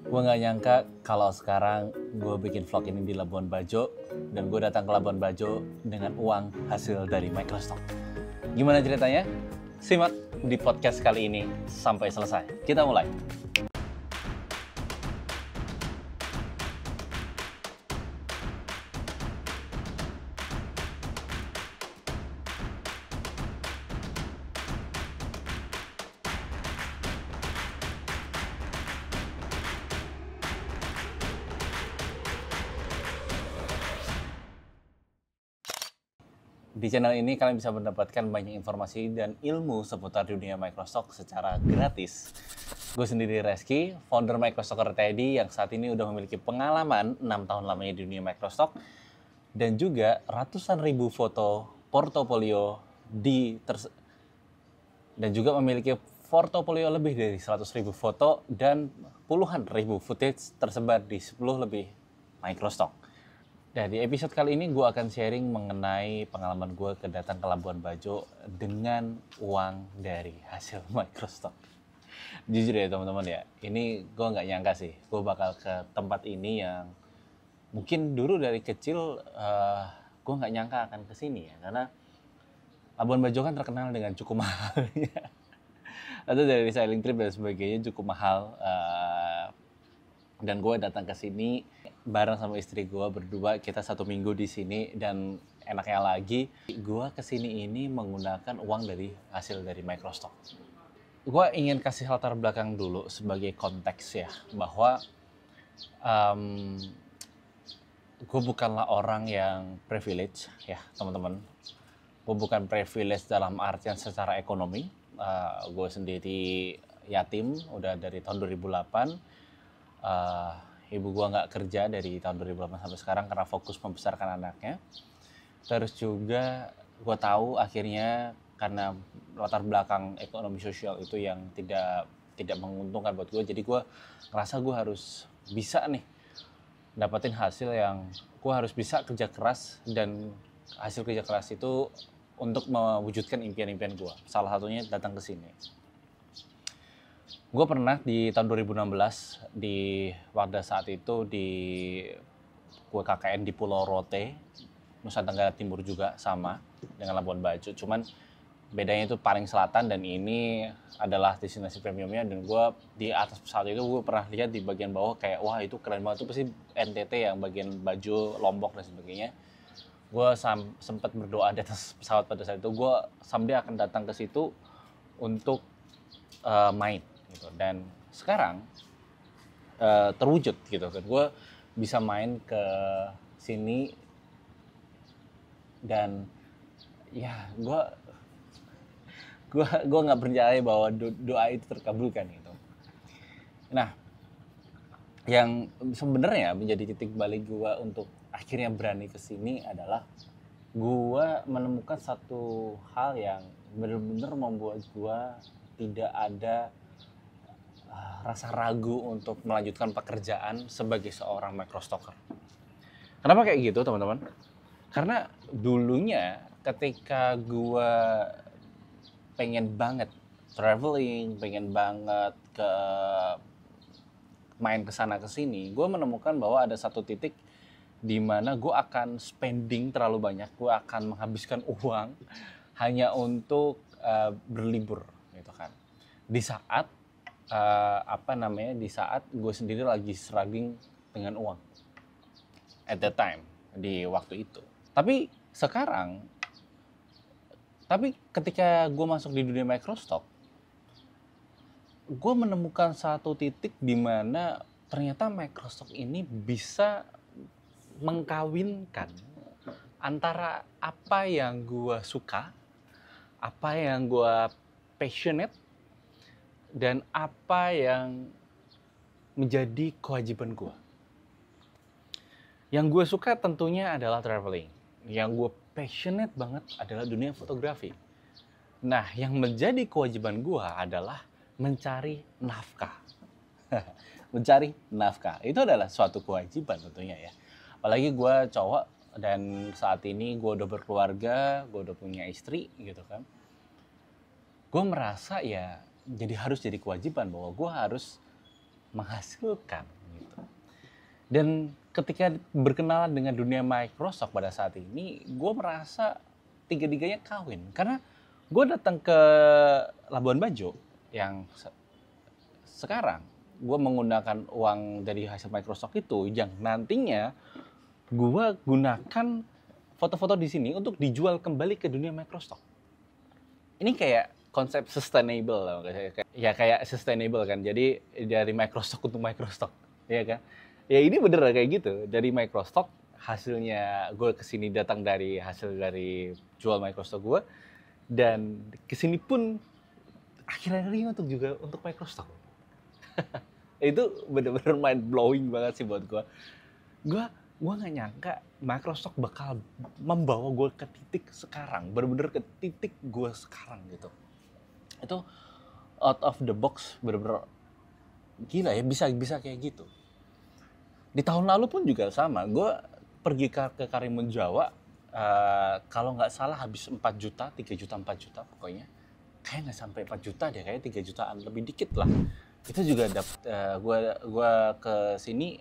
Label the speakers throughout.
Speaker 1: Gue nggak nyangka kalau sekarang gue bikin vlog ini di Labuan Bajo dan gue datang ke Labuan Bajo dengan uang hasil dari Microstock. Gimana ceritanya? Simak di podcast kali ini sampai selesai. Kita mulai. Di channel ini kalian bisa mendapatkan banyak informasi dan ilmu seputar dunia Microstock secara gratis. Gue sendiri Reski, founder Microstocker Teddy yang saat ini udah memiliki pengalaman 6 tahun lamanya di dunia Microstock dan juga ratusan ribu foto portofolio dan juga memiliki portofolio lebih dari 100 ribu foto dan puluhan ribu footage tersebar di 10 lebih Microstock. Dan di episode kali ini gue akan sharing mengenai pengalaman gue datang ke Labuan Bajo dengan uang dari hasil Microstock. Jujur ya teman-teman ya, ini gue nggak nyangka sih, gue bakal ke tempat ini yang mungkin dulu dari kecil gue nggak nyangka akan kesini ya, karena Labuan Bajo kan terkenal dengan cukup mahalnya. Atau dari recycling trip dan sebagainya cukup mahal. Dan gue datang ke sini bareng sama istri gue berdua, kita 1 minggu di sini, dan enaknya lagi gue kesini ini menggunakan uang dari hasil dari Microstock. Gue ingin kasih latar belakang dulu sebagai konteks ya, bahwa gue bukanlah orang yang privilege ya teman-teman. Gue bukan privilege dalam artian secara ekonomi. Gue sendiri yatim udah dari tahun 2008. Ibu gua nggak kerja dari tahun 2008 sampai sekarang karena fokus membesarkan anaknya. Terus juga gue tahu akhirnya karena latar belakang ekonomi sosial itu yang tidak menguntungkan buat gue, jadi gue ngerasa gue harus bisa nih dapetin hasil yang gue harus bisa kerja keras, dan hasil kerja keras itu untuk mewujudkan impian-impian gue. Salah satunya datang ke sini. Gue pernah di tahun 2016 pada saat itu gue KKN di Pulau Rote, Nusa Tenggara Timur juga sama dengan Labuan Bajo. Cuman bedanya itu paling selatan dan ini adalah destinasi premiumnya. Dan gue di atas pesawat itu gue pernah lihat di bagian bawah kayak wah itu keren banget, itu pasti NTT yang bagian Bajo, Lombok dan sebagainya. Gue sempat berdoa di atas pesawat pada saat itu, gue someday akan datang ke situ untuk main gitu. Dan sekarang terwujud gitu kan, gue bisa main ke sini dan ya gue nggak percaya bahwa doa itu terkabulkan gitu. Nah, yang sebenarnya menjadi titik balik gue untuk akhirnya berani ke sini adalah gue menemukan satu hal yang benar-benar membuat gue tidak ada rasa ragu untuk melanjutkan pekerjaan sebagai seorang Microstocker. Kenapa kayak gitu teman-teman? Karena dulunya ketika gue pengen banget traveling, pengen banget main kesana kesini, gue menemukan bahwa ada satu titik di mana gue akan spending terlalu banyak, gue akan menghabiskan uang hanya untuk berlibur gitu kan. Di saat di saat gue sendiri lagi struggling dengan uang at that time, di waktu itu. Tapi ketika gue masuk di dunia Microstock, gue menemukan satu titik di mana ternyata Microstock ini bisa mengkawinkan antara apa yang gue suka, apa yang gue passionate, dan apa yang menjadi kewajiban gue. Yang gue suka tentunya adalah traveling. Yang gue passionate banget adalah dunia fotografi. Nah, yang menjadi kewajiban gue adalah mencari nafkah. Mencari nafkah, itu adalah suatu kewajiban tentunya ya. Apalagi gue cowok dan saat ini gue udah berkeluarga, gue udah punya istri gitu kan. Gue merasa ya harus jadi kewajiban bahwa gue harus menghasilkan gitu. Dan ketika berkenalan dengan dunia Microsoft pada saat ini, gue merasa tiga-tiganya kawin. Karena gue datang ke Labuan Bajo yang sekarang gue menggunakan uang dari hasil Microsoft itu yang nantinya gue gunakan foto-foto di sini untuk dijual kembali ke dunia Microsoft. Ini kayak konsep sustainable loh, kayak sustainable kan. Jadi dari Microsoft untuk Microsoft, ya kan? Ya ini bener kayak gitu. Dari Microsoft hasilnya gue kesini datang dari hasil dari jual Microsoft gue, dan kesini pun akhirnya untuk juga untuk Microsoft. Itu bener-bener mind blowing banget sih buat gue. Gue nggak nyangka Microsoft bakal membawa gue ke titik sekarang, bener-bener ke titik gue sekarang gitu. Itu out of the box, bener-bener gila ya, bisa kayak gitu. Di tahun lalu pun juga sama, gue pergi ke Karimun Jawa, kalau nggak salah habis 4 juta, 3 juta, 4 juta pokoknya. Kayak nggak sampai 4 juta deh, kayaknya 3 jutaan, lebih dikit lah. Itu juga gue ke sini,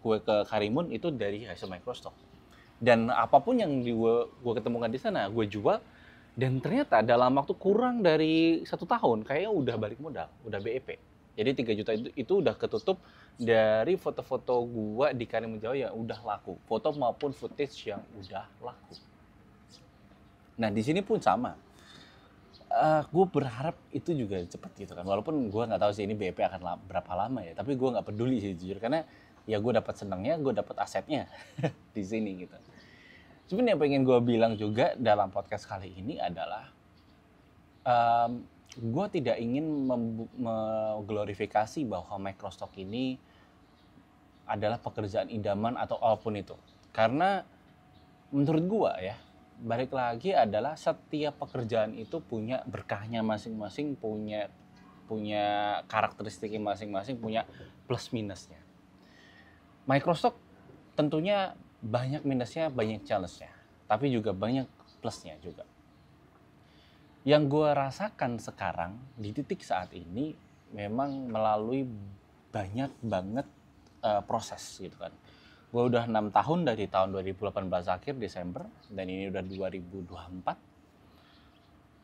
Speaker 1: gue ke Karimun itu dari hasil Microsoft. Dan apapun yang gue ketemukan di sana, gue jual. Dan ternyata dalam waktu kurang dari 1 tahun, kayaknya udah balik modal, udah BEP. Jadi 3 juta itu udah ketutup dari foto-foto gue di Karimun Jawa yang udah laku. Foto maupun footage yang udah laku. Nah di sini pun sama. Gue berharap itu juga cepet gitu kan. Walaupun gue nggak tahu sih ini BEP akan berapa lama ya. Tapi gue nggak peduli sih jujur, karena ya gue dapat senangnya, gue dapat asetnya di sini gitu. Cuman yang pengen gue bilang juga dalam podcast kali ini adalah gue tidak ingin mengglorifikasi bahwa Microsoft ini adalah pekerjaan idaman atau apapun itu. Karena menurut gue ya, balik lagi adalah setiap pekerjaan itu punya berkahnya masing-masing, punya karakteristiknya masing-masing, punya plus minusnya. Microsoft tentunya banyak minusnya, banyak challenge-nya, tapi juga banyak plusnya juga. Yang gue rasakan sekarang di titik saat ini memang melalui banyak banget proses gitu kan. Gue udah 6 tahun dari tahun 2018 akhir Desember, dan ini udah 2024.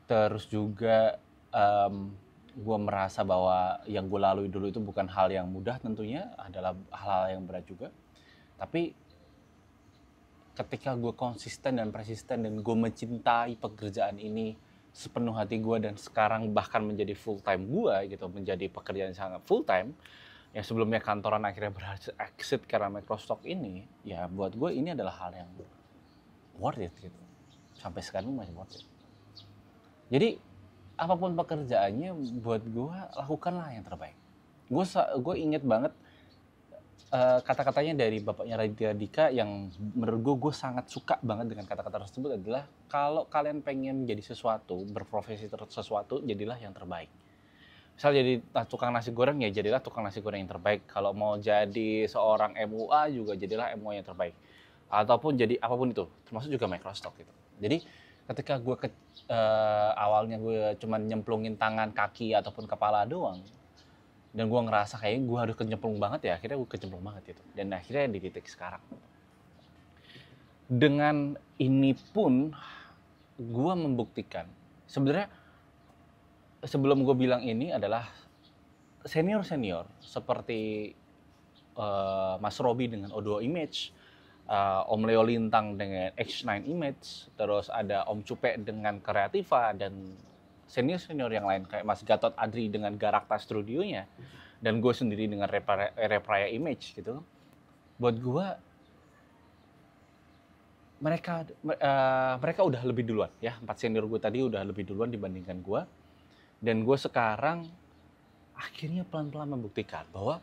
Speaker 1: Terus juga gue merasa bahwa yang gue lalui dulu itu bukan hal yang mudah, tentunya adalah hal-hal yang berat juga. Tapi ketika gue konsisten dan persisten dan gue mencintai pekerjaan ini sepenuh hati gue, dan sekarang bahkan menjadi full time gue gitu, menjadi pekerjaan yang sangat full time, yang sebelumnya kantoran akhirnya berhasil exit karena Microsoft ini, ya buat gue ini adalah hal yang worth it gitu. Sampai sekarang masih worth it. Jadi apapun pekerjaannya, buat gue lakukanlah yang terbaik. Gue inget banget kata-katanya dari bapaknya Raditya Dika yang menurut gue sangat suka banget dengan kata-kata tersebut adalah, kalau kalian pengen menjadi sesuatu, berprofesi sesuatu, jadilah yang terbaik. Misal jadi tukang nasi goreng, ya jadilah tukang nasi goreng yang terbaik. Kalau mau jadi seorang MUA juga jadilah MUA yang terbaik. Ataupun jadi apapun itu, termasuk juga Microsoft gitu. Jadi ketika gue awalnya gue cuma nyemplungin tangan, kaki ataupun kepala doang, dan gue ngerasa kayak gue harus kecemplung banget, ya akhirnya gue kecemplung banget gitu. Dan akhirnya di titik sekarang. Dengan ini pun gue membuktikan sebenarnya, sebelum gue bilang ini adalah senior seperti Mas Robi dengan O2 Image, Om Leo Lintang dengan H9 Image, terus ada Om Cupe dengan Kreativa, dan senior yang lain kayak Mas Gatot Adri dengan Garakta Studionya, dan gue sendiri dengan Repraya Image gitu. Buat gue mereka udah lebih duluan ya, 4 senior gue tadi udah lebih duluan dibandingkan gue. Dan gue sekarang akhirnya pelan-pelan membuktikan bahwa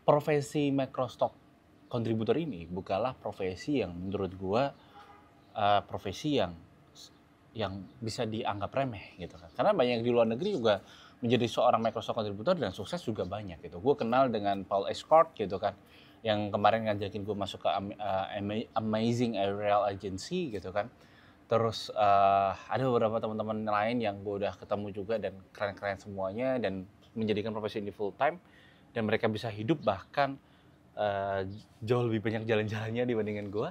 Speaker 1: profesi Microsoft kontributor ini bukanlah profesi yang menurut gue profesi yang bisa dianggap remeh gitu kan. Karena banyak di luar negeri juga menjadi seorang Microsoft kontributor dan sukses juga banyak gitu. Gue kenal dengan Paul Escort gitu kan, yang kemarin ngajakin gue masuk ke Amazing Aerial Agency gitu kan. Terus ada beberapa teman-teman lain yang gue udah ketemu juga, dan keren-keren semuanya, dan menjadikan profesi ini full time. dan mereka bisa hidup bahkan jauh lebih banyak jalan-jalannya dibandingkan gue.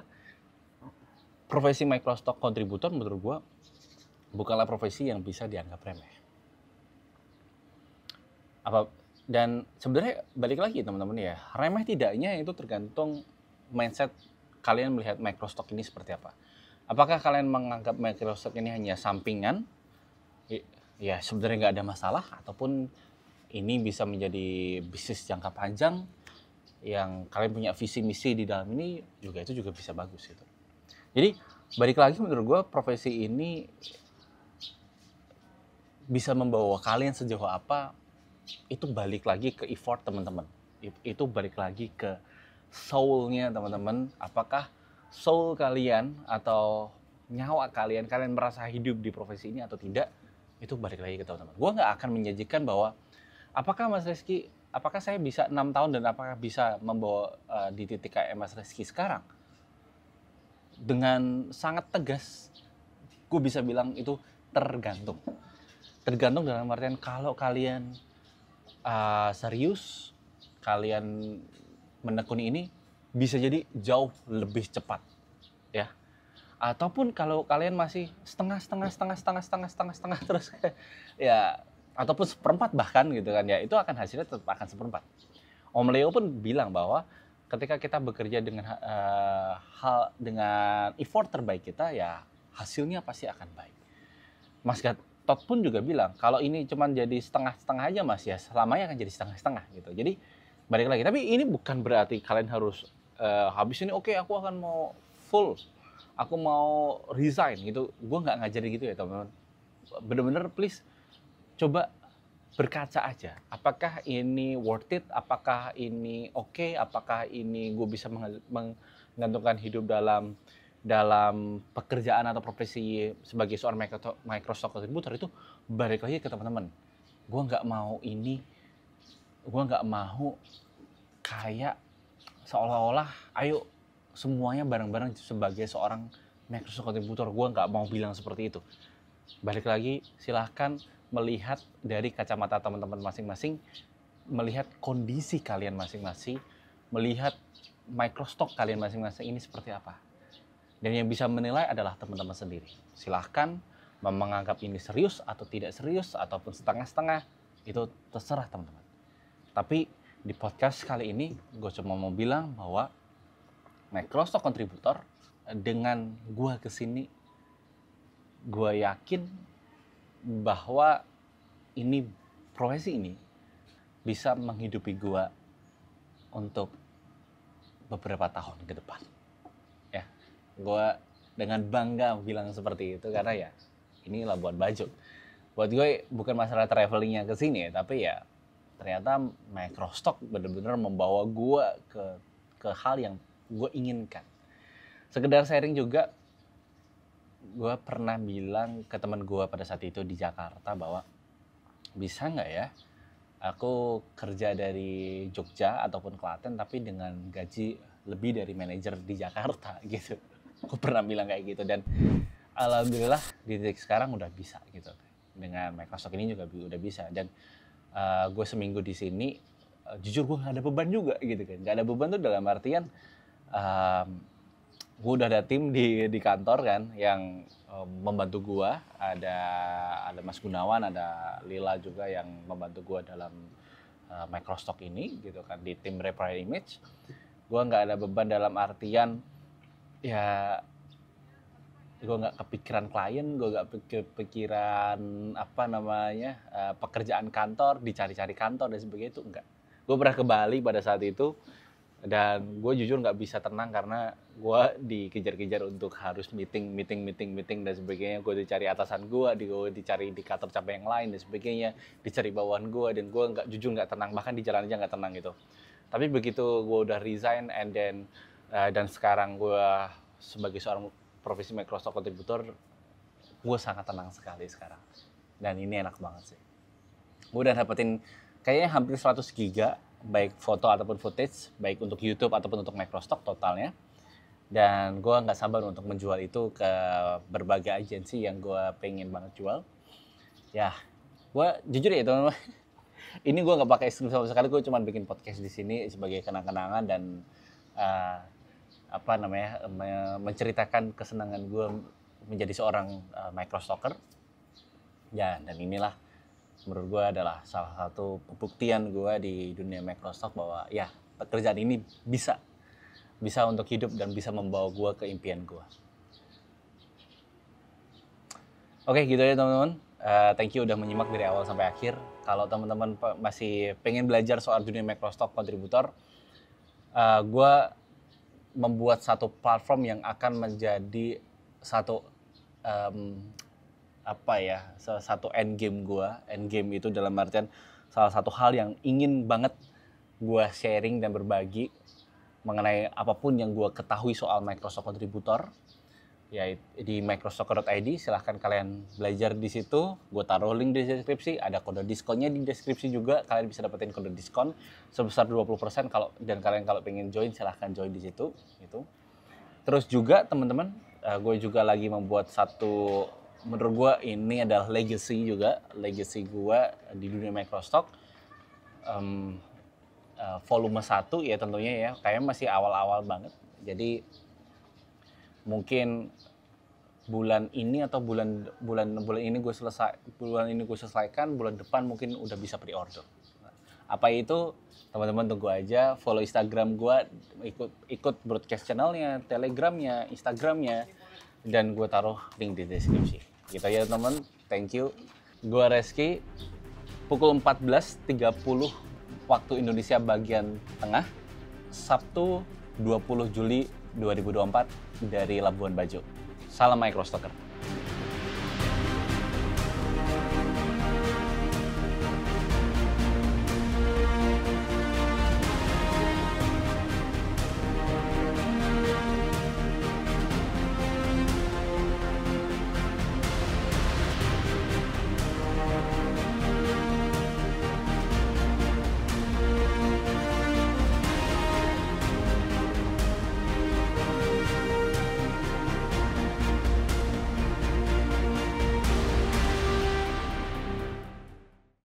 Speaker 1: Profesi microstock kontributor menurut gue bukanlah profesi yang bisa dianggap remeh. Dan sebenarnya balik lagi teman-teman ya, remeh tidaknya itu tergantung mindset kalian melihat microstock ini seperti apa. Apakah kalian menganggap microstock ini hanya sampingan? Ya sebenarnya nggak ada masalah, ataupun ini bisa menjadi bisnis jangka panjang yang kalian punya visi misi di dalam ini juga, itu juga bisa bagus gitu. Jadi balik lagi menurut gue profesi ini bisa membawa kalian sejauh apa, itu balik lagi ke effort teman-teman. Itu balik lagi ke soul-nya teman-teman. Apakah soul kalian atau nyawa kalian merasa hidup di profesi ini atau tidak, itu balik lagi ke teman-teman. Gue nggak akan menjanjikan bahwa apakah Mas Rizky, apakah saya bisa 6 tahun dan apakah bisa membawa di titik kayak Mas Rizky sekarang. Dengan sangat tegas, gue bisa bilang itu tergantung. Tergantung dalam artian kalau kalian serius, kalian menekuni ini, bisa jadi jauh lebih cepat, ya. Ataupun kalau kalian masih setengah terus, ya, ataupun seperempat bahkan gitu kan ya, itu akan hasilnya tetap akan seperempat. Om Leo pun bilang bahwa ketika kita bekerja dengan dengan effort terbaik kita, ya hasilnya pasti akan baik. Mas Gatot pun juga bilang kalau ini cuma jadi setengah-setengah aja Mas, ya selamanya akan jadi setengah-setengah gitu. Jadi balik lagi, tapi ini bukan berarti kalian harus habis ini oke, aku akan mau full, aku mau resign gitu. Gue nggak ngajarin gitu ya teman-teman. Bener-bener please coba berkaca aja, apakah ini worth it, apakah ini oke, apakah ini gue bisa menggantungkan hidup dalam pekerjaan atau profesi sebagai seorang Microsoft contributor. Itu balik lagi ke teman-teman. Gue nggak mau kayak seolah-olah ayo semuanya bareng-bareng sebagai seorang Microsoft contributor. Gue nggak mau bilang seperti itu. Balik lagi, silahkan melihat dari kacamata teman-teman masing-masing, melihat kondisi kalian masing-masing, melihat microstock kalian masing-masing ini seperti apa. Dan yang bisa menilai adalah teman-teman sendiri. Silahkan menganggap ini serius atau tidak serius, ataupun setengah-setengah, itu terserah teman-teman. Tapi di podcast kali ini, gue cuma mau bilang bahwa Microstock kontributor, dengan gue kesini, gue yakin bahwa profesi ini bisa menghidupi gue untuk beberapa tahun ke depan. Ya, gue dengan bangga bilang seperti itu karena ya ini Labuan Bajo. Buat gue bukan masalah travelingnya ke sini, tapi ya ternyata Microstock benar-benar membawa gue ke hal yang gue inginkan. Sekedar sharing juga, gue pernah bilang ke teman gue pada saat itu di Jakarta bahwa bisa nggak ya aku kerja dari Jogja ataupun Klaten tapi dengan gaji lebih dari manajer di Jakarta gitu. Gue pernah bilang kayak gitu, dan alhamdulillah di titik sekarang udah bisa gitu. Dengan Microsoft ini juga udah bisa, dan gue seminggu di sini jujur gue nggak ada beban juga gitu kan. Nggak ada beban tuh dalam artian gue udah ada tim di kantor kan yang membantu gue, ada Mas Gunawan, ada Lila juga yang membantu gue dalam Microstock ini gitu kan, di tim Repair Image. Gue nggak ada beban dalam artian ya gue nggak kepikiran klien, gue nggak kepikiran pekerjaan kantor, dicari-cari kantor dan sebagainya, itu enggak. Gue pernah ke Bali pada saat itu, dan gue jujur nggak bisa tenang karena gue dikejar-kejar untuk harus meeting dan sebagainya. Gue dicari atasan gue dicari indikator capaian yang lain dan sebagainya, dicari bawahan gue, dan gue nggak tenang, bahkan di jalan aja nggak tenang gitu. Tapi begitu gue udah resign dan sekarang gue sebagai seorang profesi Microsoft contributor, gue sangat tenang sekali sekarang, dan ini enak banget sih. Gue udah dapetin kayaknya hampir 100 giga baik foto ataupun footage, baik untuk YouTube ataupun untuk Microstock totalnya. Dan gue nggak sabar untuk menjual itu ke berbagai agensi yang gue pengen banget jual. Ya, gue jujur ya teman-teman, Ini gue nggak pakai skrip sama sekali, gue cuma bikin podcast di sini sebagai kenang-kenangan dan uh, apa namanya menceritakan kesenangan gue menjadi seorang microstalker. Ya, dan inilah menurut gue adalah salah satu pembuktian gue di dunia microstock bahwa ya pekerjaan ini bisa untuk hidup dan bisa membawa gue ke impian gue. Oke, gitu ya teman-teman. Thank you udah menyimak dari awal sampai akhir. Kalau teman-teman masih pengen belajar soal dunia microstock kontributor, gue membuat satu platform yang akan menjadi satu satu end game gue. End game itu dalam artian salah satu hal yang ingin banget gue sharing dan berbagi mengenai apapun yang gue ketahui soal microstock kontributor. Ya di microstalker.id, silahkan kalian belajar di situ. Gue taruh link di deskripsi, ada kode diskonnya di deskripsi juga. Kalian bisa dapetin kode diskon sebesar 20% dan kalian kalau pengen join silahkan join di situ gitu. Terus juga teman-teman, gue juga lagi membuat satu, menurut gue ini adalah legacy gue di dunia microstock. Volume 1 ya tentunya ya, kayaknya masih awal-awal banget. Jadi mungkin bulan ini atau bulan ini gue selesaikan, bulan depan mungkin udah bisa pre-order. Apa itu? Teman-teman tunggu aja, follow Instagram gue, ikut broadcast channelnya, Telegramnya, Instagramnya, dan gue taruh link di deskripsi. Gitu ya teman, thank you. Gue Reski, pukul 14.30 waktu Indonesia bagian tengah, Sabtu 20 Juli 2024 dari Labuan Bajo. Salam microstocker.